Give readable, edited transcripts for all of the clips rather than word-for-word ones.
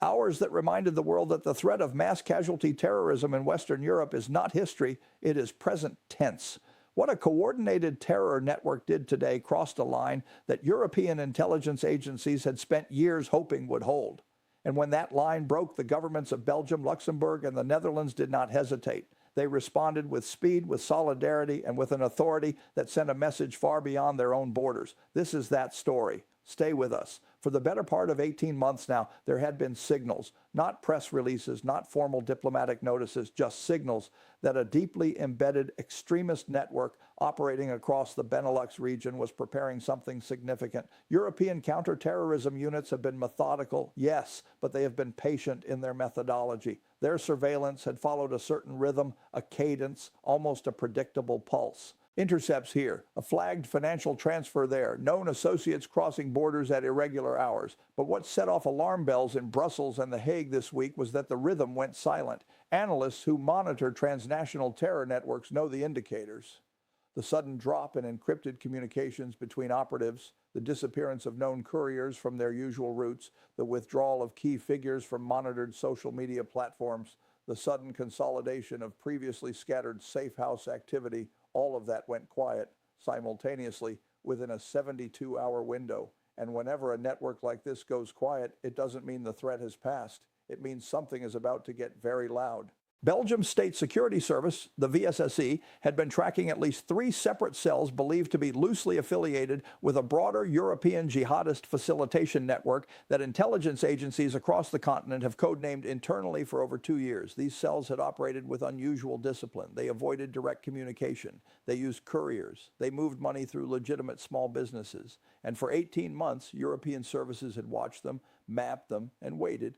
Hours that reminded the world that the threat of mass casualty terrorism in Western Europe is not history, it is present tense. What a coordinated terror network did today crossed a line that European intelligence agencies had spent years hoping would hold. And when that line broke, the governments of Belgium, Luxembourg, and the Netherlands did not hesitate. They responded with speed, with solidarity, and with an authority that sent a message far beyond their own borders. This is that story. Stay with us. For the better part of 18 months now, there had been signals, not press releases, not formal diplomatic notices, just signals that a deeply embedded extremist network operating across the Benelux region was preparing something significant. European counterterrorism units have been methodical, yes, but they have been patient in their methodology. Their surveillance had followed a certain rhythm, a cadence, almost a predictable pulse. Intercepts here, a flagged financial transfer there, known associates crossing borders at irregular hours. But what set off alarm bells in Brussels and The Hague this week was that the rhythm went silent. Analysts who monitor transnational terror networks know the indicators. The sudden drop in encrypted communications between operatives, the disappearance of known couriers from their usual routes, the withdrawal of key figures from monitored social media platforms, the sudden consolidation of previously scattered safe house activity, all of that went quiet simultaneously within a 72-hour window. And whenever a network like this goes quiet, it doesn't mean the threat has passed. It means something is about to get very loud. Belgium's State Security Service, the VSSE, had been tracking at least 3 separate cells believed to be loosely affiliated with a broader European jihadist facilitation network that intelligence agencies across the continent have codenamed internally for over 2 years. These cells had operated with unusual discipline. They avoided direct communication. They used couriers. They moved money through legitimate small businesses. And for 18 months, European services had watched them, mapped them, and waited.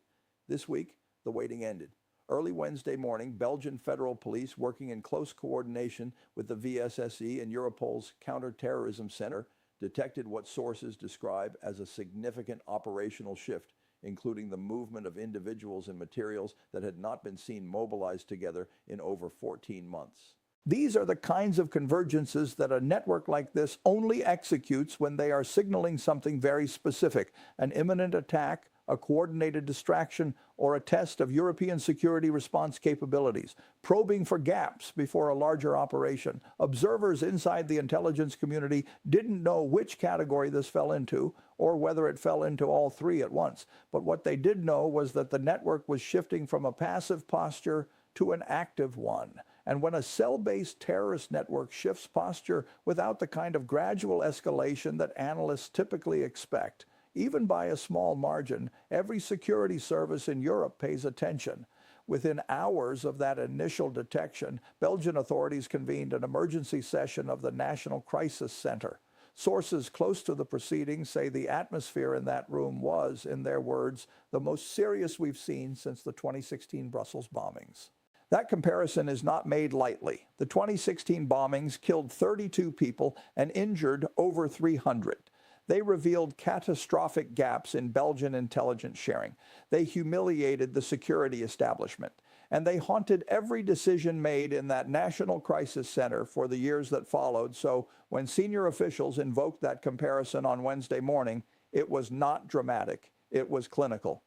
This week, the waiting ended. Early Wednesday morning, Belgian federal police, working in close coordination with the VSSE and Europol's Counterterrorism Center, detected what sources describe as a significant operational shift, including the movement of individuals and materials that had not been seen mobilized together in over 14 months. These are the kinds of convergences that a network like this only executes when they are signaling something very specific, an imminent attack, a coordinated distraction, or a test of European security response capabilities, probing for gaps before a larger operation. Observers inside the intelligence community didn't know which category this fell into, or whether it fell into all 3 at once. But what they did know was that the network was shifting from a passive posture to an active one. And when a cell-based terrorist network shifts posture without the kind of gradual escalation that analysts typically expect, even by a small margin, every security service in Europe pays attention. Within hours of that initial detection, Belgian authorities convened an emergency session of the National Crisis Center. Sources close to the proceedings say the atmosphere in that room was, in their words, the most serious we've seen since the 2016 Brussels bombings. That comparison is not made lightly. The 2016 bombings killed 32 people and injured over 300. They revealed catastrophic gaps in Belgian intelligence sharing. They humiliated the security establishment. And they haunted every decision made in that National Crisis Center for the years that followed. So when senior officials invoked that comparison on Wednesday morning, it was not dramatic. It was clinical.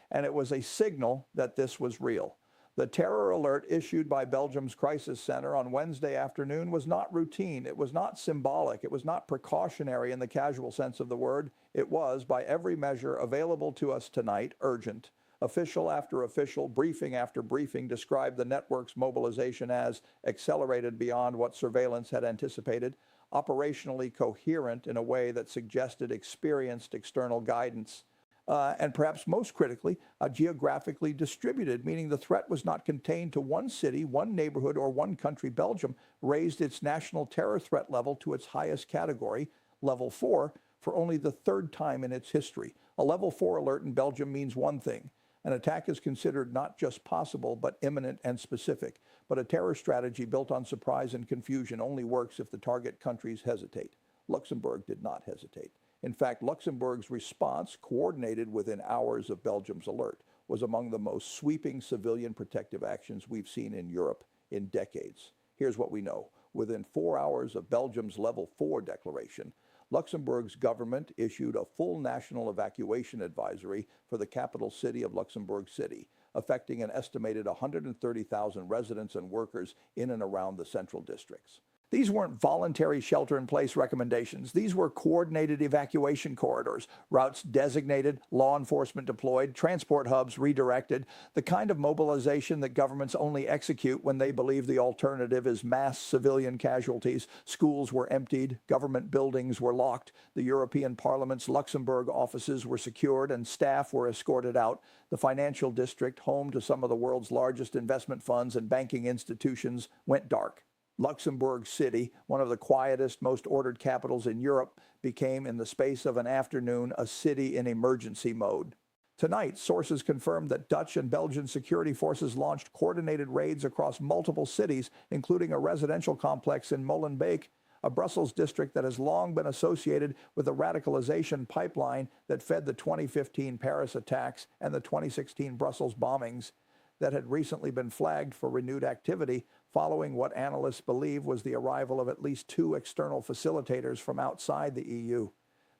And it was a signal that this was real. The terror alert issued by Belgium's Crisis Center on Wednesday afternoon was not routine. It was not symbolic. It was not precautionary in the casual sense of the word. It was, by every measure available to us tonight, urgent. Official after official, briefing after briefing described the network's mobilization as accelerated beyond what surveillance had anticipated, operationally coherent in a way that suggested experienced external guidance. And perhaps most critically, geographically distributed, meaning the threat was not contained to one city, one neighborhood, or one country. Belgium raised its national terror threat level to its highest category, level 4, for only the 3rd time in its history. A level 4 alert in Belgium means one thing. An attack is considered not just possible, but imminent and specific. But a terror strategy built on surprise and confusion only works if the target countries hesitate. Luxembourg did not hesitate. In fact, Luxembourg's response, coordinated within hours of Belgium's alert, was among the most sweeping civilian protective actions we've seen in Europe in decades. Here's what we know. Within 4 hours of Belgium's level 4 declaration, Luxembourg's government issued a full national evacuation advisory for the capital city of Luxembourg City, affecting an estimated 130,000 residents and workers in and around the central districts. These weren't voluntary shelter-in-place recommendations. These were coordinated evacuation corridors, routes designated, law enforcement deployed, transport hubs redirected, the kind of mobilization that governments only execute when they believe the alternative is mass civilian casualties. Schools were emptied, government buildings were locked, the European Parliament's Luxembourg offices were secured, and staff were escorted out. The financial district, home to some of the world's largest investment funds and banking institutions, went dark. Luxembourg City, one of the quietest, most ordered capitals in Europe, became in the space of an afternoon a city in emergency mode. Tonight, sources confirmed that Dutch and Belgian security forces launched coordinated raids across multiple cities, including a residential complex in Molenbeek, a Brussels district that has long been associated with the radicalization pipeline that fed the 2015 Paris attacks and the 2016 Brussels bombings, that had recently been flagged for renewed activity following what analysts believe was the arrival of at least 2 external facilitators from outside the EU.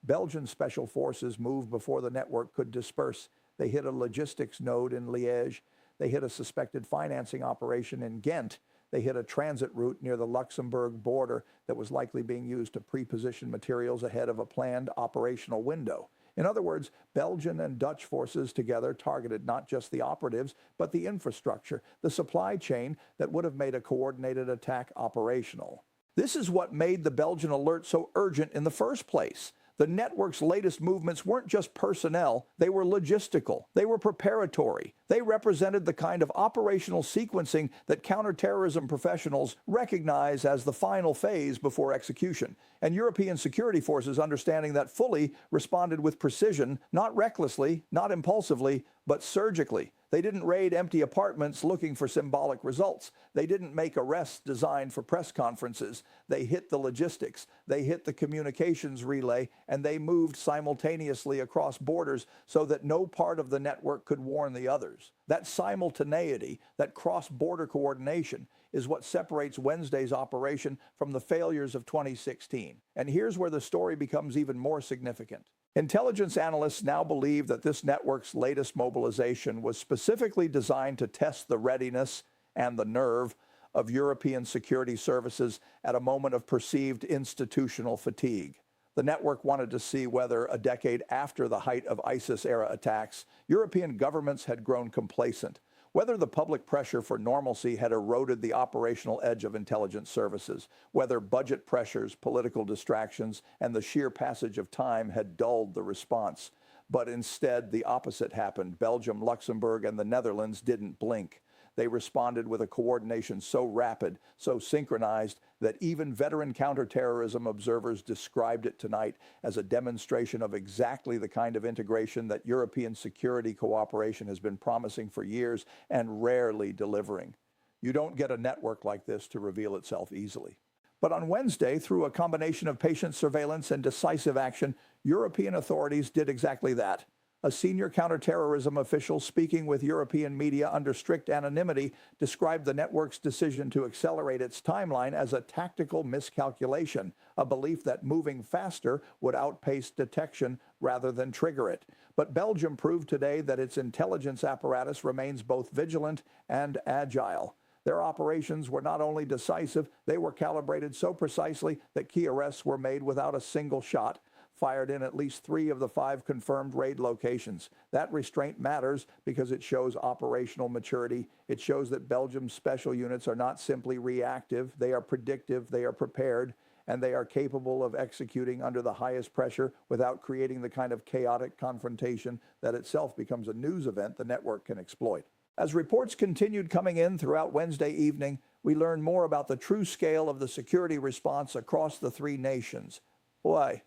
Belgian special forces moved before the network could disperse. They hit a logistics node in Liège. They hit a suspected financing operation in Ghent. They hit a transit route near the Luxembourg border that was likely being used to pre-position materials ahead of a planned operational window. In other words, Belgian and Dutch forces together targeted not just the operatives, but the infrastructure, the supply chain that would have made a coordinated attack operational. This is what made the Belgian alert so urgent in the first place. The network's latest movements weren't just personnel, they were logistical, they were preparatory. They represented the kind of operational sequencing that counterterrorism professionals recognize as the final phase before execution. And European security forces, understanding that fully, responded with precision, not recklessly, not impulsively, but surgically. They didn't raid empty apartments looking for symbolic results. They didn't make arrests designed for press conferences. They hit the logistics. They hit the communications relay, and they moved simultaneously across borders so that no part of the network could warn the others. That simultaneity, that cross-border coordination, is what separates Wednesday's operation from the failures of 2016. And here's where the story becomes even more significant. Intelligence analysts now believe that this network's latest mobilization was specifically designed to test the readiness and the nerve of European security services at a moment of perceived institutional fatigue. The network wanted to see whether, a decade after the height of ISIS-era attacks, European governments had grown complacent, whether the public pressure for normalcy had eroded the operational edge of intelligence services, whether budget pressures, political distractions, and the sheer passage of time had dulled the response. But instead, the opposite happened. Belgium, Luxembourg, and the Netherlands didn't blink. They responded with a coordination so rapid, so synchronized, that even veteran counterterrorism observers described it tonight as a demonstration of exactly the kind of integration that European security cooperation has been promising for years and rarely delivering. You don't get a network like this to reveal itself easily. But on Wednesday, through a combination of patient surveillance and decisive action, European authorities did exactly that. A senior counterterrorism official speaking with European media under strict anonymity described the network's decision to accelerate its timeline as a tactical miscalculation, a belief that moving faster would outpace detection rather than trigger it. But Belgium proved today that its intelligence apparatus remains both vigilant and agile. Their operations were not only decisive, they were calibrated so precisely that key arrests were made without a single shot, fired in at least 3 of the 5 confirmed raid locations. That restraint matters because it shows operational maturity. It shows that Belgium's special units are not simply reactive, they are predictive, they are prepared, and they are capable of executing under the highest pressure without creating the kind of chaotic confrontation that itself becomes a news event the network can exploit. As reports continued coming in throughout Wednesday evening, we learned more about the true scale of the security response across the 3 nations. Why?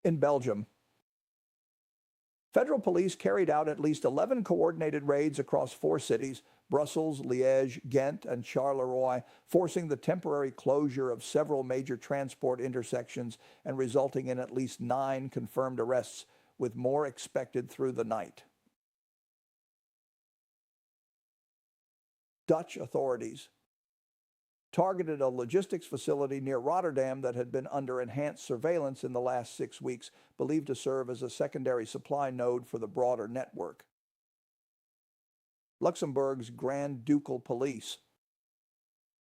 In Belgium, federal police carried out at least 11 coordinated raids across 4 cities, Brussels, Liège, Ghent, and Charleroi, forcing the temporary closure of several major transport intersections and resulting in at least 9 confirmed arrests, with more expected through the night. Dutch authorities targeted a logistics facility near Rotterdam that had been under enhanced surveillance in the last 6 weeks, believed to serve as a secondary supply node for the broader network. Luxembourg's Grand Ducal Police,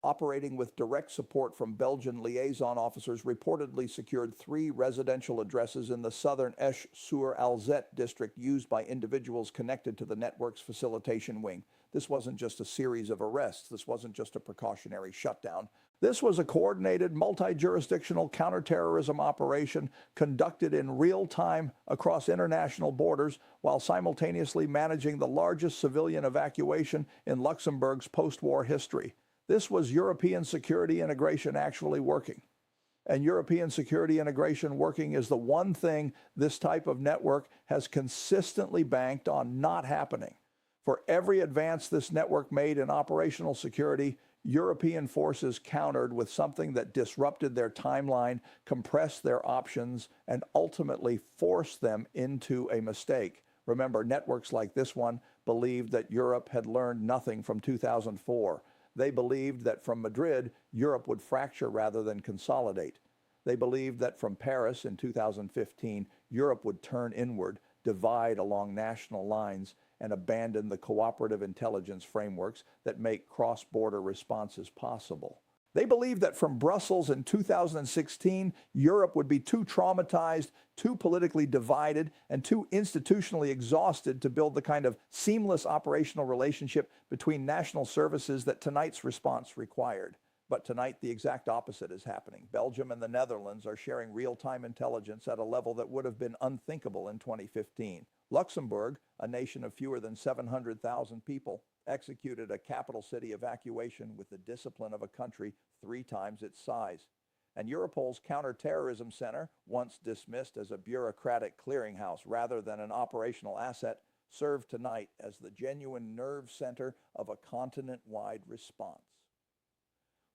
operating with direct support from Belgian liaison officers, reportedly secured 3 residential addresses in the southern Esch-sur-Alzette district used by individuals connected to the network's facilitation wing. This wasn't just a series of arrests. This wasn't just a precautionary shutdown. This was a coordinated, multi-jurisdictional counterterrorism operation conducted in real time across international borders while simultaneously managing the largest civilian evacuation in Luxembourg's post-war history. This was European security integration actually working. And European security integration working is the one thing this type of network has consistently banked on not happening. For every advance this network made in operational security, European forces countered with something that disrupted their timeline, compressed their options, and ultimately forced them into a mistake. Remember, networks like this one believed that Europe had learned nothing from 2004. They believed that from Madrid, Europe would fracture rather than consolidate. They believed that from Paris in 2015, Europe would turn inward, divide along national lines, and abandon the cooperative intelligence frameworks that make cross-border responses possible. They believed that from Brussels in 2016, Europe would be too traumatized, too politically divided, and too institutionally exhausted to build the kind of seamless operational relationship between national services that tonight's response required. But tonight, the exact opposite is happening. Belgium and the Netherlands are sharing real-time intelligence at a level that would have been unthinkable in 2015. Luxembourg, a nation of fewer than 700,000 people, executed a capital city evacuation with the discipline of a country 3 times its size. And Europol's counterterrorism center, once dismissed as a bureaucratic clearinghouse rather than an operational asset, served tonight as the genuine nerve center of a continent-wide response.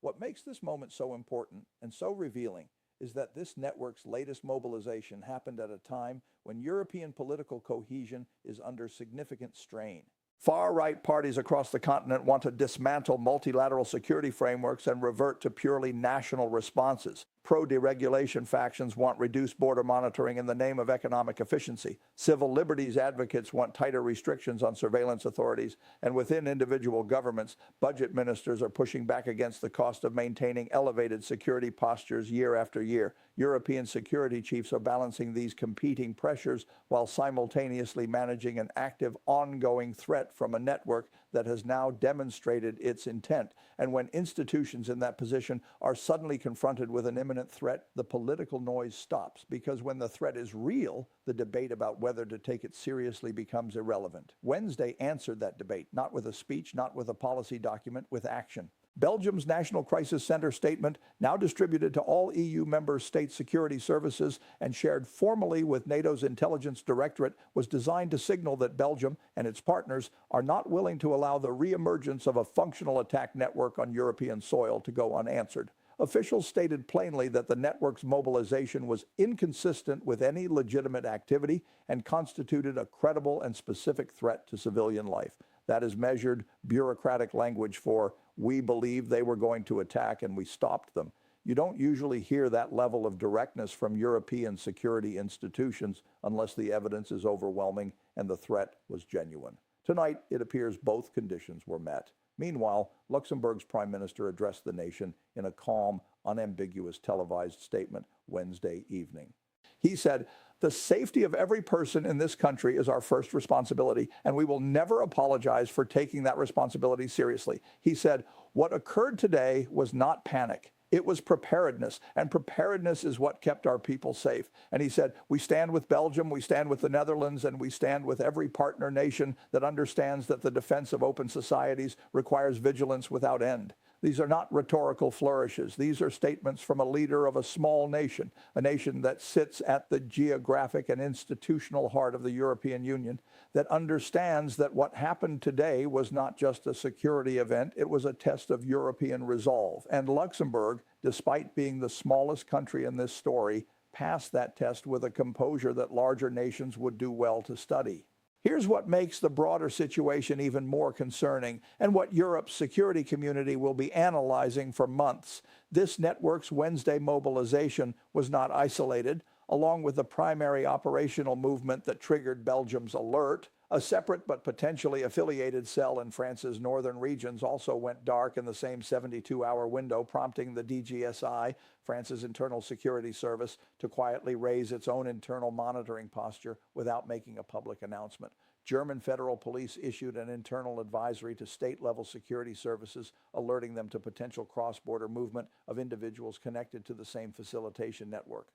What makes this moment so important and so revealing is that this network's latest mobilization happened at a time when European political cohesion is under significant strain. Far-right parties across the continent want to dismantle multilateral security frameworks and revert to purely national responses. Pro-deregulation factions want reduced border monitoring in the name of economic efficiency. Civil liberties advocates want tighter restrictions on surveillance authorities. And within individual governments, budget ministers are pushing back against the cost of maintaining elevated security postures year after year. European security chiefs are balancing these competing pressures while simultaneously managing an active, ongoing threat from a network that has now demonstrated its intent. And when institutions in that position are suddenly confronted with an imminent threat, the political noise stops, because when the threat is real, the debate about whether to take it seriously becomes irrelevant. Wednesday answered that debate, not with a speech, not with a policy document, with action. Belgium's National Crisis Center statement, now distributed to all EU member state security services and shared formally with NATO's intelligence directorate, was designed to signal that Belgium and its partners are not willing to allow the reemergence of a functional attack network on European soil to go unanswered. Officials stated plainly that the network's mobilization was inconsistent with any legitimate activity and constituted a credible and specific threat to civilian life. That is measured bureaucratic language for, we believe they were going to attack and we stopped them. You don't usually hear that level of directness from European security institutions unless the evidence is overwhelming and the threat was genuine. Tonight, it appears both conditions were met. Meanwhile, Luxembourg's prime minister addressed the nation in a calm, unambiguous televised statement Wednesday evening. He said, "The safety of every person in this country is our first responsibility, and we will never apologize for taking that responsibility seriously." He said, "What occurred today was not panic. It was preparedness, and preparedness is what kept our people safe." And he said, "We stand with Belgium, we stand with the Netherlands, and we stand with every partner nation that understands that the defense of open societies requires vigilance without end." These are not rhetorical flourishes. These are statements from a leader of a small nation, a nation that sits at the geographic and institutional heart of the European Union, that understands that what happened today was not just a security event, it was a test of European resolve. And Luxembourg, despite being the smallest country in this story, passed that test with a composure that larger nations would do well to study. Here's what makes the broader situation even more concerning, and what Europe's security community will be analyzing for months. This network's Wednesday mobilization was not isolated. Along with the primary operational movement that triggered Belgium's alert, a separate but potentially affiliated cell in France's northern regions also went dark in the same 72-hour window, prompting the DGSI, France's internal security service, to quietly raise its own internal monitoring posture without making a public announcement. German federal police issued an internal advisory to state-level security services, alerting them to potential cross-border movement of individuals connected to the same facilitation network.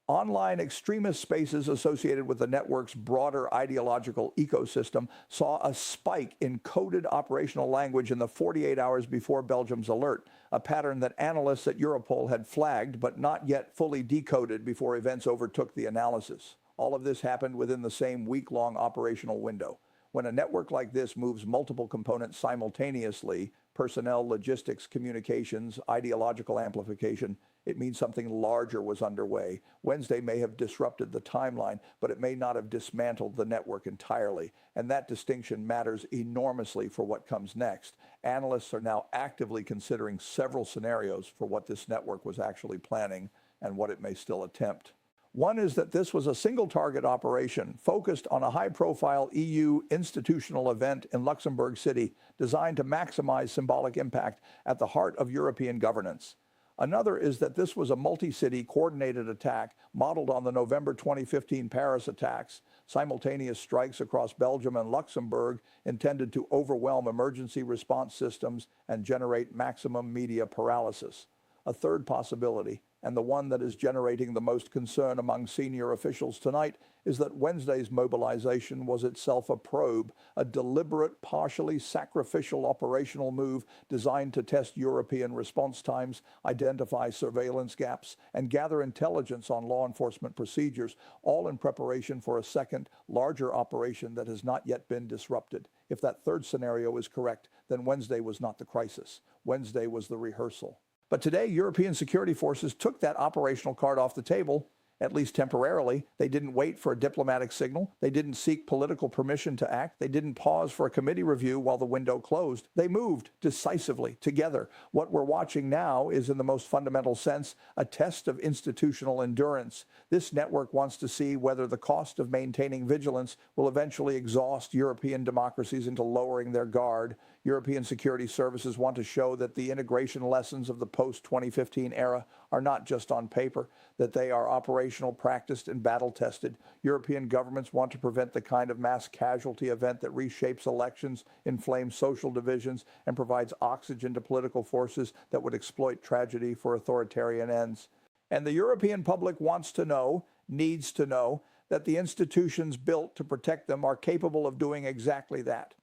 Online extremist spaces associated with the network's broader ideological ecosystem saw a spike in coded operational language in the 48 hours before Belgium's alert, a pattern that analysts at Europol had flagged but not yet fully decoded before events overtook the analysis. All of this happened within the same week-long operational window. When a network like this moves multiple components simultaneously, personnel, logistics, communications, ideological amplification, it means something larger was underway. Wednesday may have disrupted the timeline, but it may not have dismantled the network entirely. And that distinction matters enormously for what comes next. Analysts are now actively considering several scenarios for what this network was actually planning and what it may still attempt. One is that this was a single-target operation focused on a high-profile EU institutional event in Luxembourg City designed to maximize symbolic impact at the heart of European governance. Another is that this was a multi-city coordinated attack modeled on the November 2015 Paris attacks, simultaneous strikes across Belgium and Luxembourg intended to overwhelm emergency response systems and generate maximum media paralysis. A third possibility, and the one that is generating the most concern among senior officials tonight, is that Wednesday's mobilization was itself a probe, a deliberate, partially sacrificial operational move designed to test European response times, identify surveillance gaps, and gather intelligence on law enforcement procedures, all in preparation for a second, larger operation that has not yet been disrupted. If that third scenario is correct, then Wednesday was not the crisis. Wednesday was the rehearsal. But today, European security forces took that operational card off the table, at least temporarily. They didn't wait for a diplomatic signal. They didn't seek political permission to act. They didn't pause for a committee review while the window closed. They moved decisively together. What we're watching now is, in the most fundamental sense, a test of institutional endurance. This network wants to see whether the cost of maintaining vigilance will eventually exhaust European democracies into lowering their guard. European security services want to show that the integration lessons of the post-2015 era are not just on paper, that they are operational, practiced, and battle-tested. European governments want to prevent the kind of mass casualty event that reshapes elections, inflames social divisions, and provides oxygen to political forces that would exploit tragedy for authoritarian ends. And the European public wants to know, needs to know, that the institutions built to protect them are capable of doing exactly that.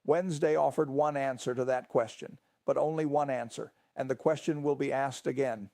Wednesday offered one answer to that question, but only one answer, and the question will be asked again.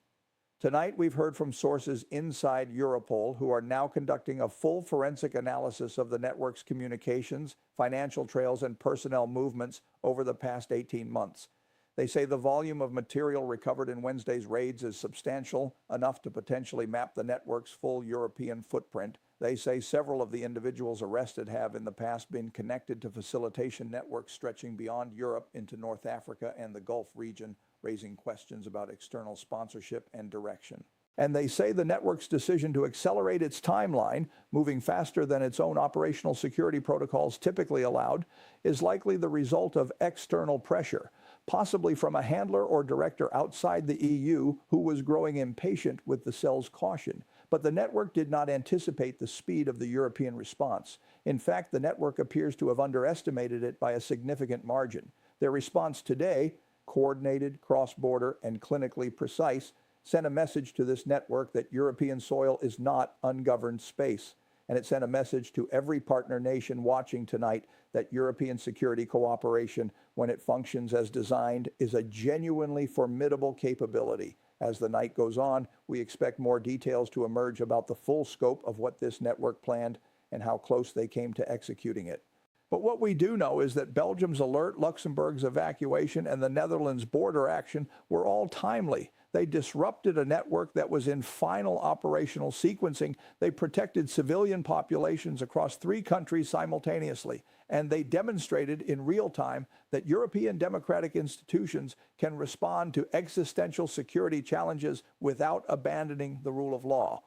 Tonight, we've heard from sources inside Europol who are now conducting a full forensic analysis of the network's communications, financial trails, and personnel movements over the past 18 months. They say the volume of material recovered in Wednesday's raids is substantial, enough to potentially map the network's full European footprint. They say several of the individuals arrested have in the past been connected to facilitation networks stretching beyond Europe into North Africa and the Gulf region, raising questions about external sponsorship and direction. And they say the network's decision to accelerate its timeline, moving faster than its own operational security protocols typically allowed, is likely the result of external pressure, possibly from a handler or director outside the EU who was growing impatient with the cell's caution. But the network did not anticipate the speed of the European response. In fact, the network appears to have underestimated it by a significant margin. Their response today, coordinated, cross-border, and clinically precise, sent a message to this network that European soil is not ungoverned space. And it sent a message to every partner nation watching tonight that European security cooperation, when it functions as designed, is a genuinely formidable capability. As the night goes on, we expect more details to emerge about the full scope of what this network planned and how close they came to executing it. But what we do know is that Belgium's alert, Luxembourg's evacuation, and the Netherlands' border action were all timely. They disrupted a network that was in final operational sequencing. They protected civilian populations across 3 countries simultaneously. And they demonstrated in real time that European democratic institutions can respond to existential security challenges without abandoning the rule of law.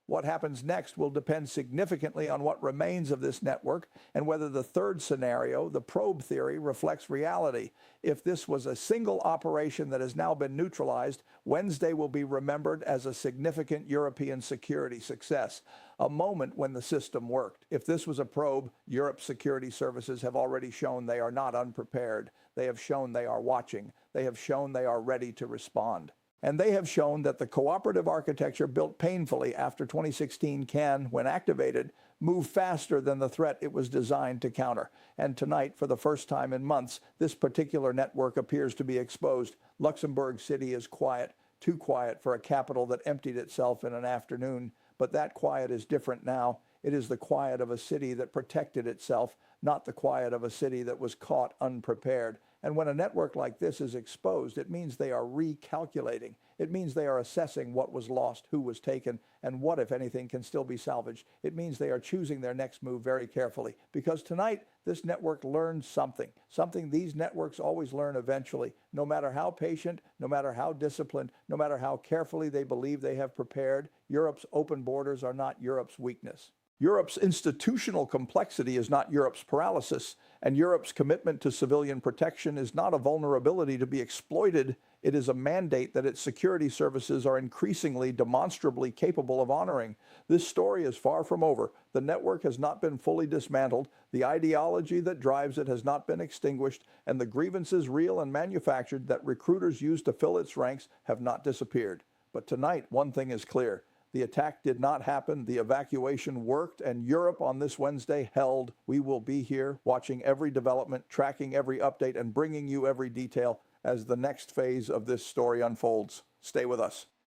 What happens next will depend significantly on what remains of this network and whether the third scenario, the probe theory, reflects reality. If this was a single operation that has now been neutralized, Wednesday will be remembered as a significant European security success, a moment when the system worked. If this was a probe, Europe's security services have already shown they are not unprepared. They have shown they are watching. They have shown they are ready to respond. And they have shown that the cooperative architecture built painfully after 2016 can, when activated, move faster than the threat it was designed to counter. And tonight, for the first time in months, this particular network appears to be exposed. Luxembourg City is quiet, too quiet for a capital that emptied itself in an afternoon. But that quiet is different now. It is the quiet of a city that protected itself, not the quiet of a city that was caught unprepared. And when a network like this is exposed, it means they are recalculating. It means they are assessing what was lost, who was taken, and what, if anything, can still be salvaged. It means they are choosing their next move very carefully. Because tonight, this network learned something these networks always learn eventually. No matter how patient, no matter how disciplined, no matter how carefully they believe they have prepared, Europe's open borders are not Europe's weakness. Europe's institutional complexity is not Europe's paralysis, and Europe's commitment to civilian protection is not a vulnerability to be exploited. It is a mandate that its security services are increasingly demonstrably capable of honoring. This story is far from over. The network has not been fully dismantled, the ideology that drives it has not been extinguished, and the grievances, real and manufactured, that recruiters use to fill its ranks have not disappeared. But tonight, one thing is clear. The attack did not happen, the evacuation worked, and Europe on this Wednesday held. We will be here watching every development, tracking every update, and bringing you every detail as the next phase of this story unfolds. Stay with us.